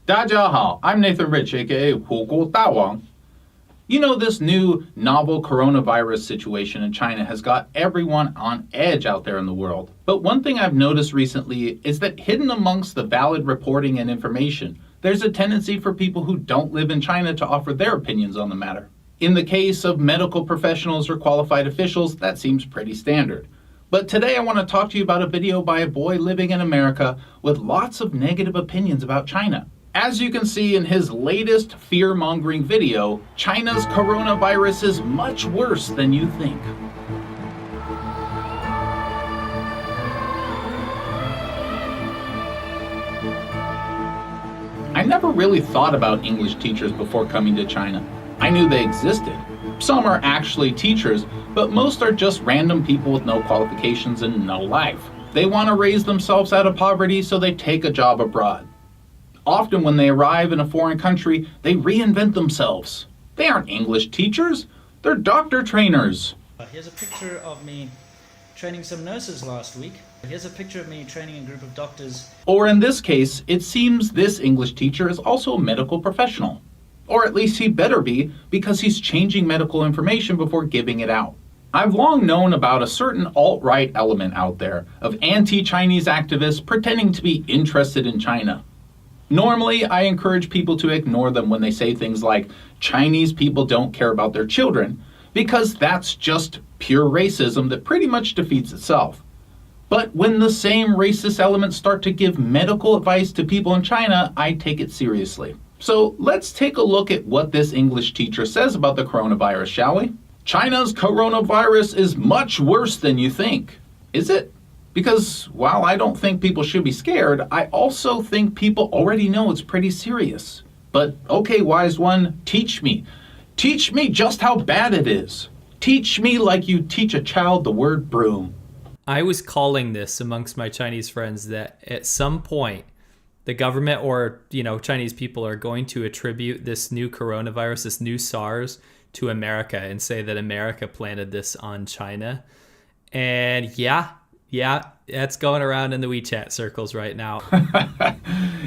大家好, I'm Nathan Rich, aka 火锅大王. You know, this new novel coronavirus situation in China has got everyone on edge out there in the world. But one thing I've noticed recently is that hidden amongst the valid reporting and information, there's a tendency for people who don't live in China to offer their opinions on the matter. In the case of medical professionals or qualified officials, that seems pretty standard. But today I want to talk to you about a video by a boy living in America with lots of negative opinions about China. As you can see in his latest fear-mongering video, China's coronavirus is much worse than you think. I never really thought about English teachers before coming to China. I knew they existed. Some are actually teachers, but most are just random people with no qualifications and no life. They want to raise themselves out of poverty, so they take a job abroad. Often when they arrive in a foreign country, they reinvent themselves. They aren't English teachers, they're doctor trainers. Here's a picture of me training some nurses last week. Here's a picture of me training a group of doctors. Or in this case, it seems this English teacher is also a medical professional. Or at least he better be, because he's changing medical information before giving it out. I've long known about a certain alt-right element out there of anti-Chinese activists pretending to be interested in China. Normally, I encourage people to ignore them when they say things like, Chinese people don't care about their children, because that's just pure racism that pretty much defeats itself. But when the same racist elements start to give medical advice to people in China, I take it seriously. So let's take a look at what this English teacher says about the coronavirus, shall we? China's coronavirus is much worse than you think. Is it? Because while I don't think people should be scared, I also think people already know it's pretty serious. But okay, wise one, teach me. Teach me just how bad it is. Teach me like you teach a child the word broom. I was calling this amongst my Chinese friends that at some point the government or, Chinese people are going to attribute this new coronavirus, this new SARS, to America and say that America planted this on China. And yeah, that's going around in the WeChat circles right now.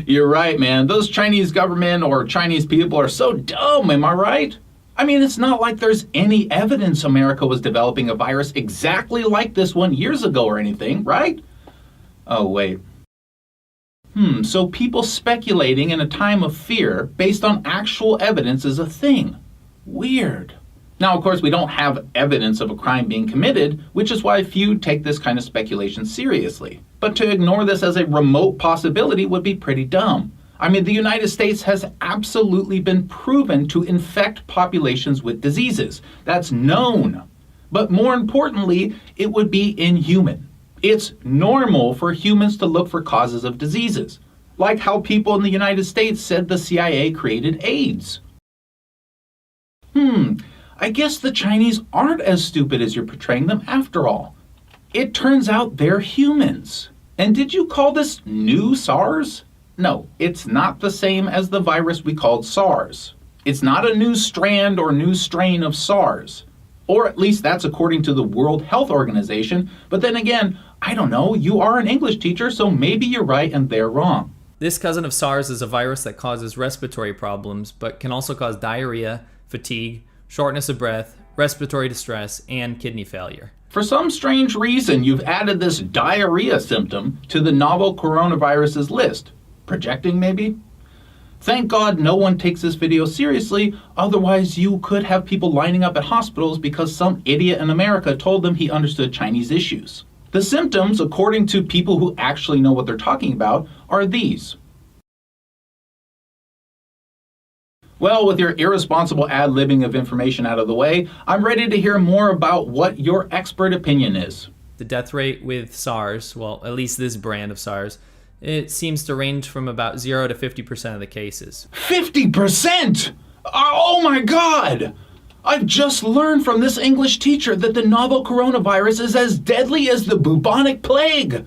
You're right, man. Those Chinese government or Chinese people are so dumb, am I right? I mean, it's not like there's any evidence America was developing a virus exactly like this one years ago or anything, right? Oh, wait. So people speculating in a time of fear based on actual evidence is a thing. Weird. Now, of course, we don't have evidence of a crime being committed, which is why few take this kind of speculation seriously. But to ignore this as a remote possibility would be pretty dumb. I mean, the United States has absolutely been proven to infect populations with diseases. That's known. But more importantly, it would be inhuman. It's normal for humans to look for causes of diseases, like how people in the United States said the CIA created AIDS. I guess the Chinese aren't as stupid as you're portraying them after all. It turns out they're humans. And did you call this new SARS? No, it's not the same as the virus we called SARS. It's not a new strand or new strain of SARS. Or at least that's according to the World Health Organization. But then again, I don't know, you are an English teacher, so maybe you're right and they're wrong. This cousin of SARS is a virus that causes respiratory problems, but can also cause diarrhea, fatigue, shortness of breath, respiratory distress, and kidney failure. For some strange reason, you've added this diarrhea symptom to the novel coronavirus's list. Projecting, maybe? Thank God no one takes this video seriously, otherwise you could have people lining up at hospitals because some idiot in America told them he understood Chinese issues. The symptoms, according to people who actually know what they're talking about, are these. Well, with your irresponsible ad-libbing of information out of the way, I'm ready to hear more about what your expert opinion is. The death rate with SARS, well, at least this brand of SARS, it seems to range from about 0 to 50% of the cases. 50%? Oh my God! I've just learned from this English teacher that the novel coronavirus is as deadly as the bubonic plague.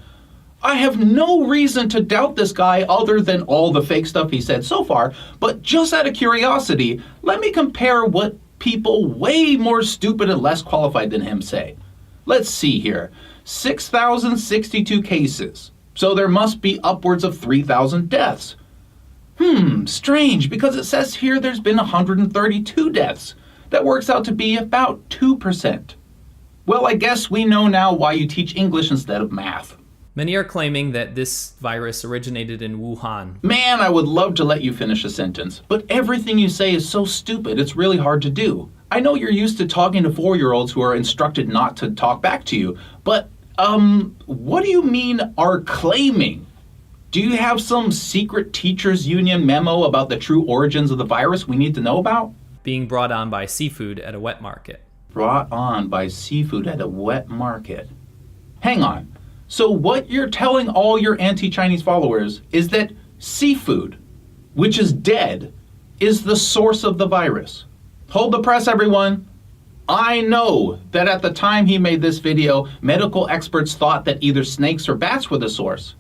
I have no reason to doubt this guy other than all the fake stuff he said so far, but just out of curiosity, let me compare what people way more stupid and less qualified than him say. Let's see here. 6,062 cases. So there must be upwards of 3,000 deaths. Strange, because it says here there's been 132 deaths. That works out to be about 2%. Well, I guess we know now why you teach English instead of math. Many are claiming that this virus originated in Wuhan. Man, I would love to let you finish a sentence, but everything you say is so stupid it's really hard to do. I know you're used to talking to 4-year-olds who are instructed not to talk back to you, but, what do you mean are claiming? Do you have some secret teachers union memo about the true origins of the virus we need to know about? Being brought on by seafood at a wet market. Brought on by seafood at a wet market. Hang on. So what you're telling all your anti-Chinese followers is that seafood, which is dead, is the source of the virus. Hold the press, everyone. I know that at the time he made this video, medical experts thought that either snakes or bats were the source.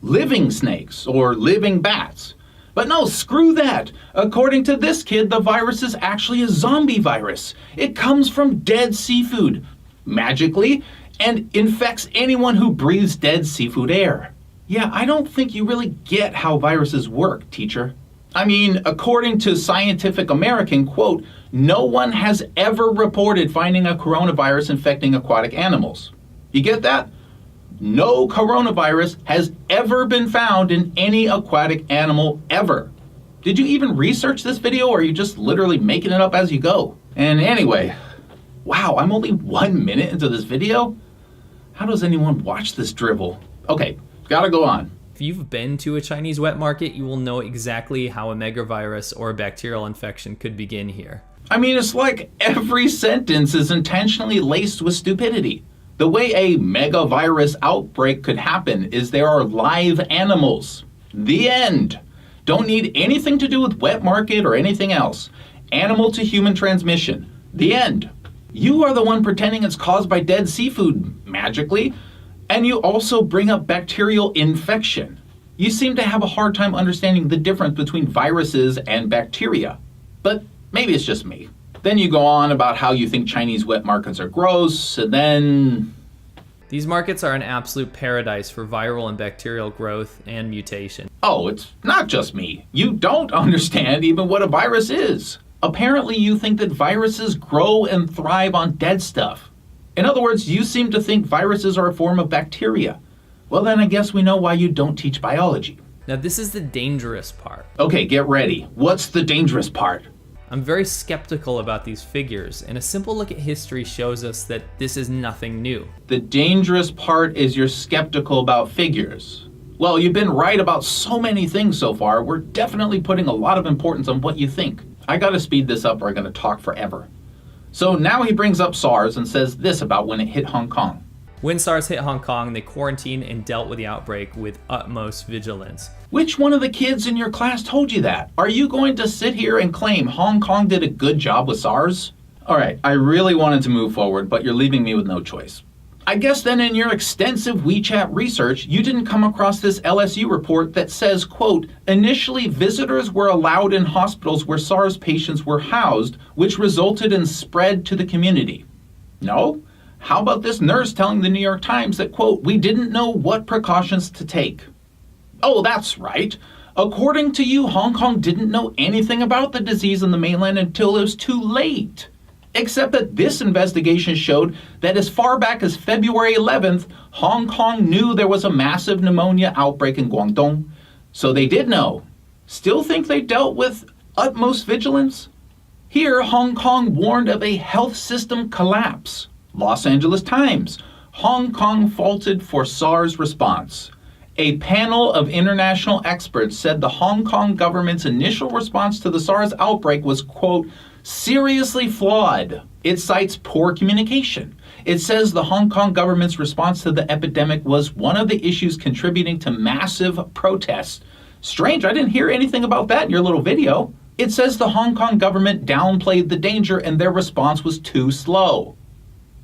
Living snakes or living bats. But no, screw that. According to this kid, the virus is actually a zombie virus. It comes from dead seafood, magically, and infects anyone who breathes dead seafood air. Yeah, I don't think you really get how viruses work, teacher. I mean, according to Scientific American, quote, no one has ever reported finding a coronavirus infecting aquatic animals. You get that? No coronavirus has ever been found in any aquatic animal ever. Did you even research this video, or are you just literally making it up as you go? And anyway, wow, I'm only 1 minute into this video? How does anyone watch this drivel? Okay, gotta go on. If you've been to a Chinese wet market, you will know exactly how a megavirus or a bacterial infection could begin here. I mean, it's like every sentence is intentionally laced with stupidity. The way a megavirus outbreak could happen is there are live animals. The end. Don't need anything to do with wet market or anything else. Animal to human transmission. The end. You are the one pretending it's caused by dead seafood, magically, and you also bring up bacterial infection. You seem to have a hard time understanding the difference between viruses and bacteria. But maybe it's just me. Then you go on about how you think Chinese wet markets are gross, and then... These markets are an absolute paradise for viral and bacterial growth and mutation. Oh, it's not just me. You don't understand even what a virus is. Apparently you think that viruses grow and thrive on dead stuff. In other words, you seem to think viruses are a form of bacteria. Well, then I guess we know why you don't teach biology. Now this is the dangerous part. Okay, get ready. What's the dangerous part? I'm very skeptical about these figures, and a simple look at history shows us that this is nothing new. The dangerous part is you're skeptical about figures. Well, you've been right about so many things so far. We're definitely putting a lot of importance on what you think. I gotta speed this up or I'm gonna talk forever. So now he brings up SARS and says this about when it hit Hong Kong. When SARS hit Hong Kong, they quarantined and dealt with the outbreak with utmost vigilance. Which one of the kids in your class told you that? Are you going to sit here and claim Hong Kong did a good job with SARS? All right, I really wanted to move forward, but you're leaving me with no choice. I guess then in your extensive WeChat research, you didn't come across this LSU report that says, quote, initially visitors were allowed in hospitals where SARS patients were housed, which resulted in spread to the community. No? How about this nurse telling the New York Times that, quote, we didn't know what precautions to take? Oh, that's right. According to you, Hong Kong didn't know anything about the disease in the mainland until it was too late. Except that this investigation showed that as far back as February 11th, Hong Kong knew there was a massive pneumonia outbreak in Guangdong. So they did know. Still think they dealt with utmost vigilance? Here, Hong Kong warned of a health system collapse. Los Angeles Times, Hong Kong faulted for SARS response. A panel of international experts said the Hong Kong government's initial response to the SARS outbreak was, quote, seriously flawed. It cites poor communication. It says the Hong Kong government's response to the epidemic was one of the issues contributing to massive protests. Strange, I didn't hear anything about that in your little video. It says the Hong Kong government downplayed the danger and their response was too slow.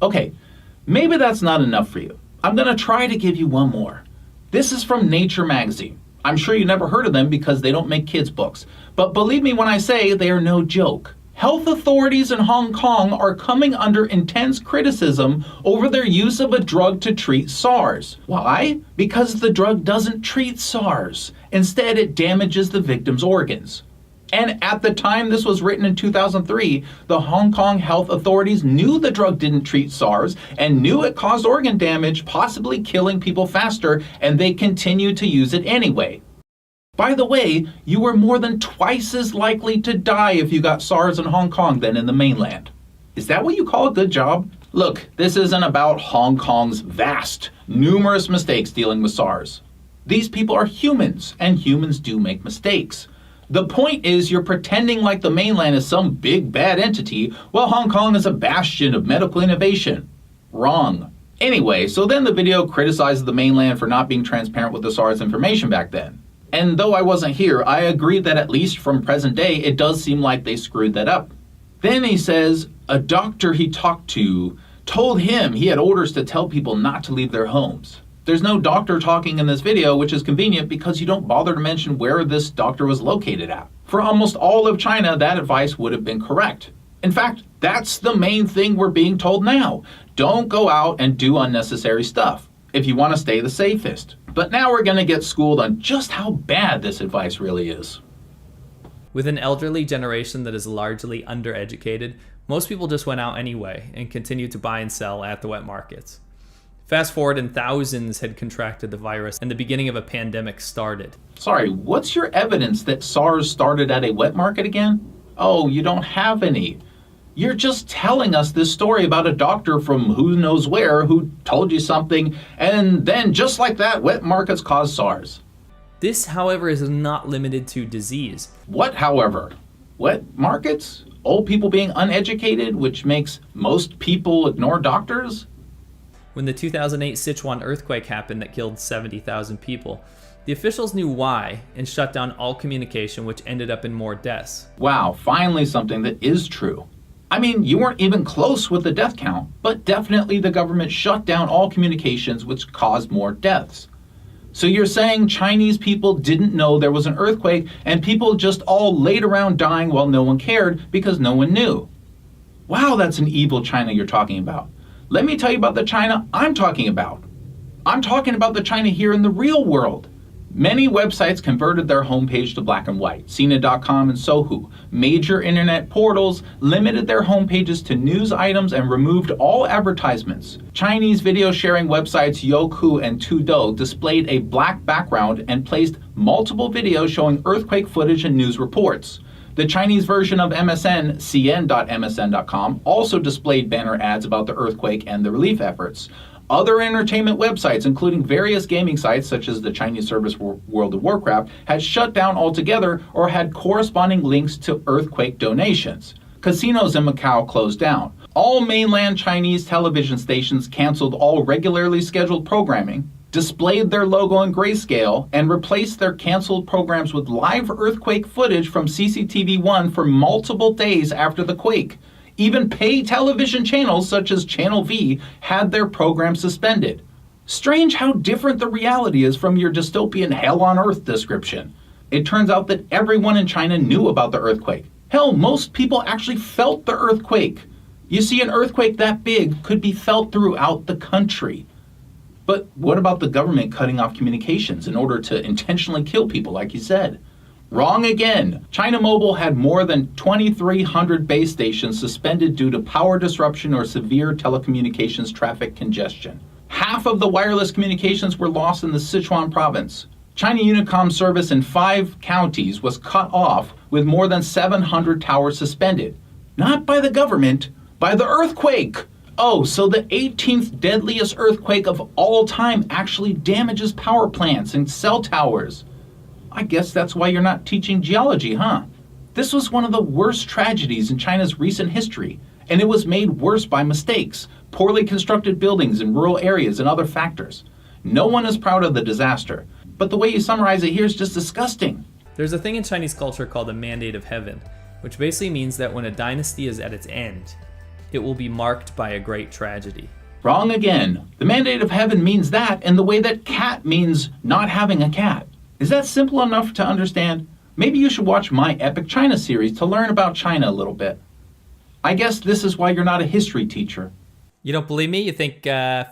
Okay, maybe that's not enough for you. I'm gonna try to give you one more. This is from Nature magazine. I'm sure you never heard of them because they don't make kids' books. But believe me when I say they are no joke. Health authorities in Hong Kong are coming under intense criticism over their use of a drug to treat SARS. Why? Because the drug doesn't treat SARS. Instead, it damages the victim's organs. And at the time this was written in 2003, the Hong Kong health authorities knew the drug didn't treat SARS and knew it caused organ damage, possibly killing people faster, and they continued to use it anyway. By the way, you were more than twice as likely to die if you got SARS in Hong Kong than in the mainland. Is that what you call a good job? Look, this isn't about Hong Kong's vast, numerous mistakes dealing with SARS. These people are humans, and humans do make mistakes. The point is you're pretending like the mainland is some big bad entity while Hong Kong is a bastion of medical innovation. Wrong. Anyway, so then the video criticizes the mainland for not being transparent with the SARS information back then. And though I wasn't here, I agree that at least from present day, it does seem like they screwed that up. Then he says a doctor he talked to told him he had orders to tell people not to leave their homes. There's no doctor talking in this video, which is convenient because you don't bother to mention where this doctor was located at. For almost all of China, that advice would have been correct. In fact, that's the main thing we're being told now. Don't go out and do unnecessary stuff if you want to stay the safest. But now we're going to get schooled on just how bad this advice really is. With an elderly generation that is largely undereducated, most people just went out anyway and continued to buy and sell at the wet markets. Fast forward and thousands had contracted the virus and the beginning of a pandemic started. Sorry, what's your evidence that SARS started at a wet market again? Oh, you don't have any. You're just telling us this story about a doctor from who knows where who told you something, and then just like that, wet markets caused SARS. This, however, is not limited to disease. What, however? Wet markets? Old people being uneducated, which makes most people ignore doctors? When the 2008 Sichuan earthquake happened that killed 70,000 people, the officials knew why and shut down all communication, which ended up in more deaths. Wow, finally something that is true. I mean, you weren't even close with the death count, but definitely the government shut down all communications, which caused more deaths. So you're saying Chinese people didn't know there was an earthquake and people just all laid around dying while no one cared because no one knew. Wow, that's an evil China you're talking about. Let me tell you about the China I'm talking about. I'm talking about the China here in the real world. Many websites converted their homepage to black and white. Sina.com and Sohu. Major internet portals limited their homepages to news items and removed all advertisements. Chinese video sharing websites Youku and Tudou displayed a black background and placed multiple videos showing earthquake footage and news reports. The Chinese version of MSN, cn.msn.com, also displayed banner ads about the earthquake and the relief efforts. Other entertainment websites, including various gaming sites such as the Chinese service World of Warcraft, had shut down altogether or had corresponding links to earthquake donations. Casinos in Macau closed down. All mainland Chinese television stations canceled all regularly scheduled programming, displayed their logo in grayscale, and replaced their canceled programs with live earthquake footage from CCTV1 for multiple days after the quake. Even pay television channels such as Channel V had their programs suspended. Strange how different the reality is from your dystopian hell on earth description. It turns out that everyone in China knew about the earthquake. Hell, most people actually felt the earthquake. You see, an earthquake that big could be felt throughout the country. But what about the government cutting off communications in order to intentionally kill people, like you said? Wrong again. China Mobile had more than 2,300 base stations suspended due to power disruption or severe telecommunications traffic congestion. Half of the wireless communications were lost in the Sichuan province. China Unicom service in 5 counties was cut off with more than 700 towers suspended. Not by the government, by the earthquake. Oh, so the 18th deadliest earthquake of all time actually damages power plants and cell towers. I guess that's why you're not teaching geology, huh? This was one of the worst tragedies in China's recent history, and it was made worse by mistakes, poorly constructed buildings in rural areas, and other factors. No one is proud of the disaster, but the way you summarize it here is just disgusting. There's a thing in Chinese culture called the Mandate of Heaven, which basically means that when a dynasty is at its end, it will be marked by a great tragedy. Wrong again. The Mandate of Heaven means that in the way that cat means not having a cat. Is that simple enough to understand? Maybe you should watch my Epic China series to learn about China a little bit. I guess this is why you're not a history teacher. You don't believe me? You think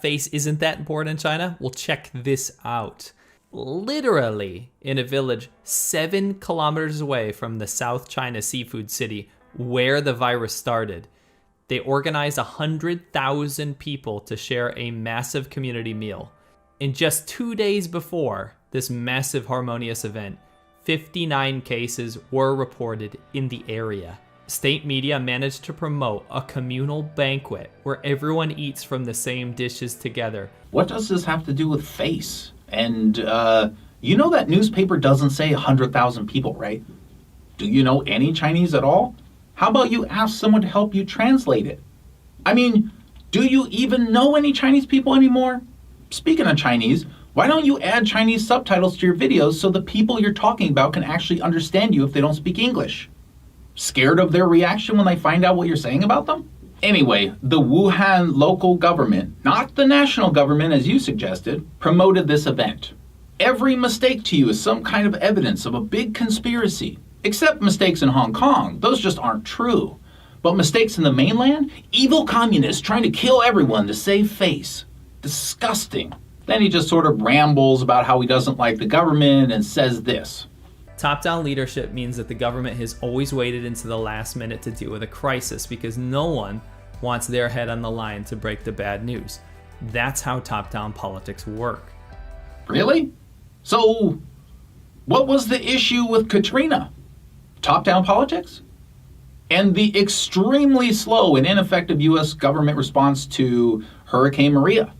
face isn't that important in China? Well, check this out. literally in a village 7 kilometers away from the South China seafood city where the virus started. They organized 100,000 people to share a massive community meal. And just 2 days before this massive harmonious event, 59 cases were reported in the area. State media managed to promote a communal banquet where everyone eats from the same dishes together. What does this have to do with face? And, you know that newspaper doesn't say 100,000 people, right? Do you know any Chinese at all? How about you ask someone to help you translate it? I mean, do you even know any Chinese people anymore? Speaking of Chinese, why don't you add Chinese subtitles to your videos so the people you're talking about can actually understand you if they don't speak English? Scared of their reaction when they find out what you're saying about them? Anyway, the Wuhan local government, not the national government as you suggested, promoted this event. Every mistake to you is some kind of evidence of a big conspiracy. Except mistakes in Hong Kong, those just aren't true. But mistakes in the mainland? Evil communists trying to kill everyone to save face. Disgusting. Then he just sort of rambles about how he doesn't like the government and says this. Top-down leadership means that the government has always waited into the last minute to deal with a crisis because no one wants their head on the line to break the bad news. That's how top-down politics work. Really? So, what was the issue with Katrina? Top-down politics? And the extremely slow and ineffective U.S. government response to Hurricane Maria?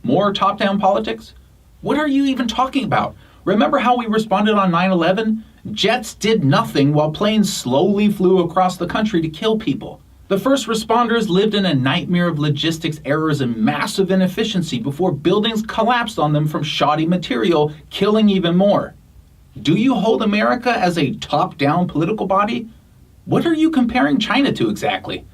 More top-down politics? What are you even talking about? Remember how we responded on 9/11? Jets did nothing while planes slowly flew across the country to kill people. The first responders lived in a nightmare of logistics errors and massive inefficiency before buildings collapsed on them from shoddy material, killing even more. Do you hold America as a top-down political body? What are you comparing China to exactly?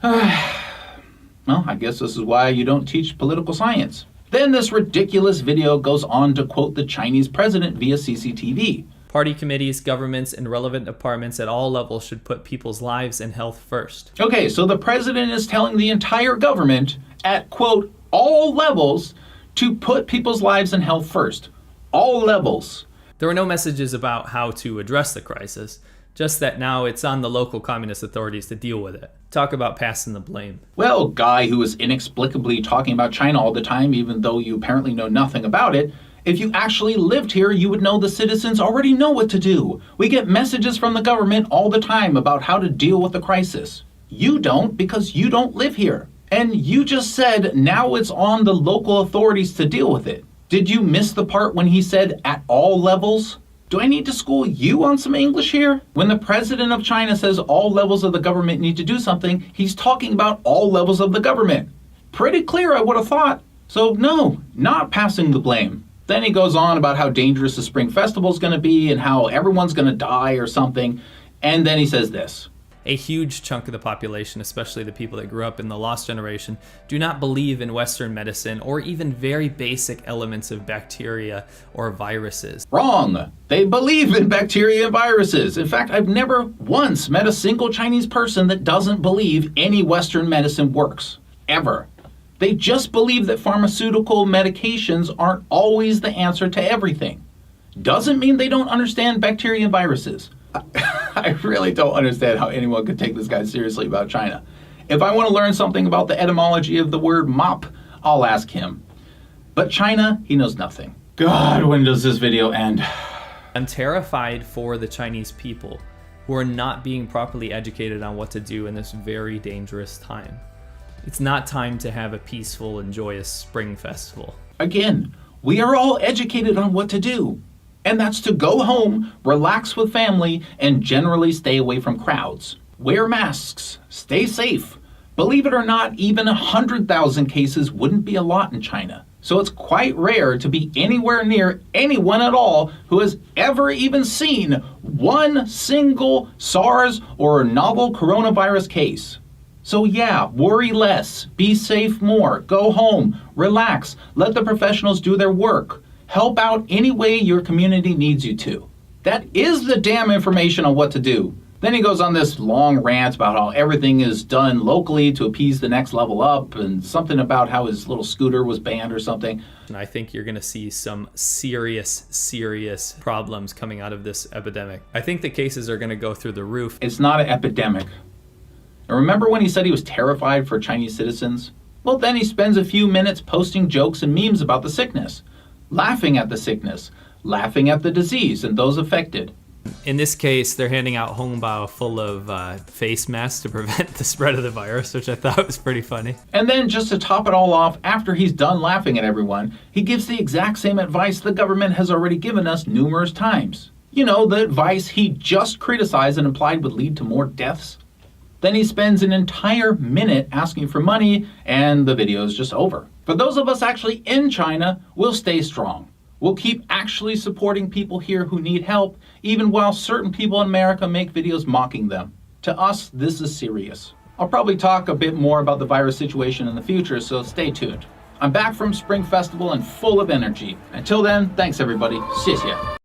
Well, I guess this is why you don't teach political science. Then this ridiculous video goes on to quote the Chinese president via CCTV. Party committees, governments, and relevant departments at all levels should put people's lives and health first. Okay, so the president is telling the entire government at, quote, all levels to put people's lives and health first. All levels. There were no messages about how to address the crisis, just that now it's on the local communist authorities to deal with it. Talk about passing the blame. Well, guy who is inexplicably talking about China all the time, even though you apparently know nothing about it, if you actually lived here, you would know the citizens already know what to do. We get messages from the government all the time about how to deal with the crisis. You don't because you don't live here. And you just said now it's on the local authorities to deal with it. Did you miss the part when he said at all levels? Do I need to school you on some English here? When the president of China says all levels of the government need to do something, he's talking about all levels of the government. Pretty clear, I would have thought. So no, not passing the blame. Then he goes on about how dangerous the Spring Festival is going to be and how everyone's going to die or something. And then he says this. A huge chunk of the population, especially the people that grew up in the lost generation, do not believe in Western medicine or even very basic elements of bacteria or viruses. Wrong. They believe in bacteria and viruses. In fact, I've never once met a single Chinese person that doesn't believe any Western medicine works. Ever. They just believe that pharmaceutical medications aren't always the answer to everything. Doesn't mean they don't understand bacteria and viruses. I really don't understand how anyone could take this guy seriously about China. If I want to learn something about the etymology of the word mop, I'll ask him. But China, he knows nothing. God, when does this video end? I'm terrified for the Chinese people who are not being properly educated on what to do in this very dangerous time. It's not time to have a peaceful and joyous spring festival. Again, we are all educated on what to do. And that's to go home, relax with family, and generally stay away from crowds. Wear masks. Stay safe. Believe it or not, even 100,000 cases wouldn't be a lot in China. So it's quite rare to be anywhere near anyone at all who has ever even seen one single SARS or novel coronavirus case. So yeah, worry less, be safe more, go home, relax, let the professionals do their work. Help out any way your community needs you to. That is the damn information on what to do. Then he goes on this long rant about how everything is done locally to appease the next level up, and something about how his little scooter was banned or something. And I think you're going to see some serious problems coming out of this epidemic. I think the cases are going to go through the roof. It's not an epidemic. And remember when he said he was terrified for Chinese citizens? Well, then he spends a few minutes posting jokes and memes about the sickness, laughing at the sickness, laughing at the disease and those affected. In this case, they're handing out hongbao full of face masks to prevent the spread of the virus, which I thought was pretty funny. And then, just to top it all off, after he's done laughing at everyone, he gives the exact same advice the government has already given us numerous times. You know, the advice he just criticized and implied would lead to more deaths. Then he spends an entire minute asking for money, and the video is just over. For those of us actually in China, we'll stay strong. We'll keep actually supporting people here who need help, even while certain people in America make videos mocking them. To us, this is serious. I'll probably talk a bit more about the virus situation in the future, so stay tuned. I'm back from Spring Festival and full of energy. Until then, thanks everybody. 谢谢.